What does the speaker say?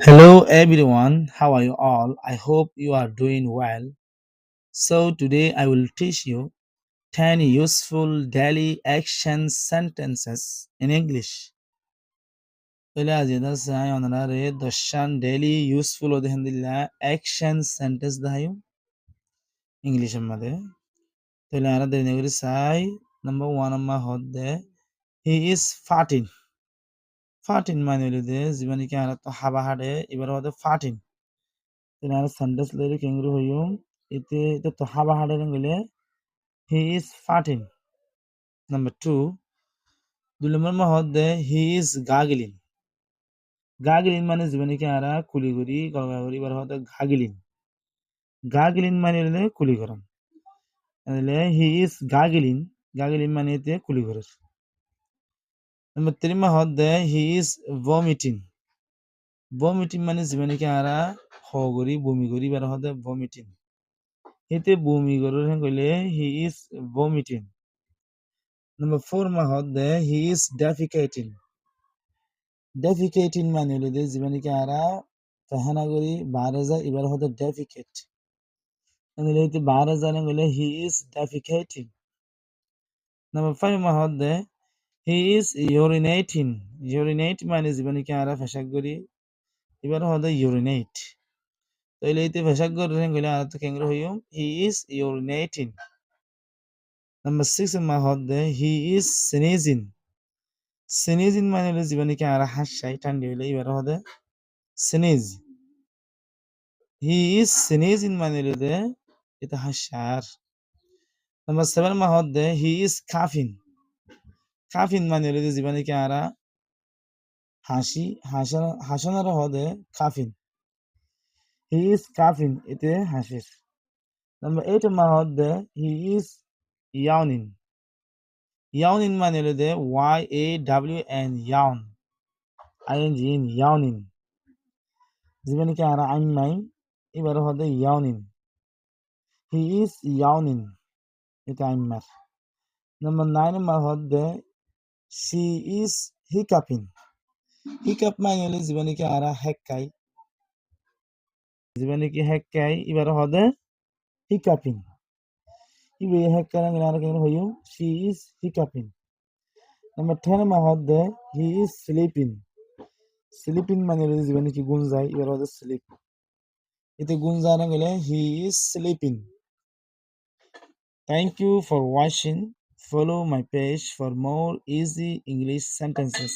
Hello everyone, how are you all? I hope you are doing well. So, today I will teach you 10 useful daily action sentences in English. Öyle yazıda say onlara doshan daily useful odhendilla action sentence dahayu English मध्ये. Öyle ara derine göre say number 1 amma hodde he is farting. Farting মানে হলো যে জীবনে কি আর তো হাবা হাড়ে এবার হতে farting. Öyle sentence leri kenguru hoyum ite to haba haɗe ngile he is farting. Number two, দুই হদ্দে he is gargling. Gargling মানে জীবনে কি আরা কুলি করি গড়গড়ি বার হদ্দে gargling. Gargling মানে হলে কুলি করাম। তাহলে he is gargling. Gargling মানে এতে কুলি করে। Number three হদ্দে he is vomiting. Vomiting মানে জীবনে কি আরা হগরি বমি করি বার হদ্দে vomiting. এতে বমি করার কইলে he is vomiting. Number four হদ্দে he is defecating. Defecating মানে হলো যে জীবনে কি আরা পায়খানা করি বাইরে যায় এবার হতে defecate. মানে হইতে বাইরে যায় গেলে he is defecating. Number five হদ্দে he is urinating. Urinate মানে জীবনে কি আরা পেশাব করি এবার হতে urinate. তাইলে এইতে পেশাব করে গেলে আর তো কেঙ্গর হইম he is urinating. Number six হদ্দে he is sneezing. Sneezing মানে হলো জীবনে কি আরা হাসছাই ঠান্ডি হইলে এবার হতে sneeze. He is sneezing মানে হলো যে এটা হাসার। Number seven হদ্দে he is coughing. Coughing মানে হলো যে জীবনে কি আরা হাসি হাসানোর হদে coughing. He is coughing এতে হাসির। Number eight হদ্দে he is yawning. Yawning মানে হলো যে Y-A-W-N yawn. I-N-G yawning. জীবনে কি আরা আইন নাই এবার হদে yawning. He is yawning এটা আইনমার। Number nine হদ্দে she is hiccuping. Hiccup মানে হলো জীবনে কি আরা হেক্কাই জীবনে কি হেক্কাই এবার হদে hiccuping. ইবে হেক্কারাং আরা কেন হইও she is hiccuping. Number 10 হদে he is sleeping. Sleeping মানে হলো জীবনে কি ঘুম যায় এবার হদে sleep. এতে ঘুম যায় না গেলে he is sleeping. Thank you for watching. Follow my page for more easy English sentences.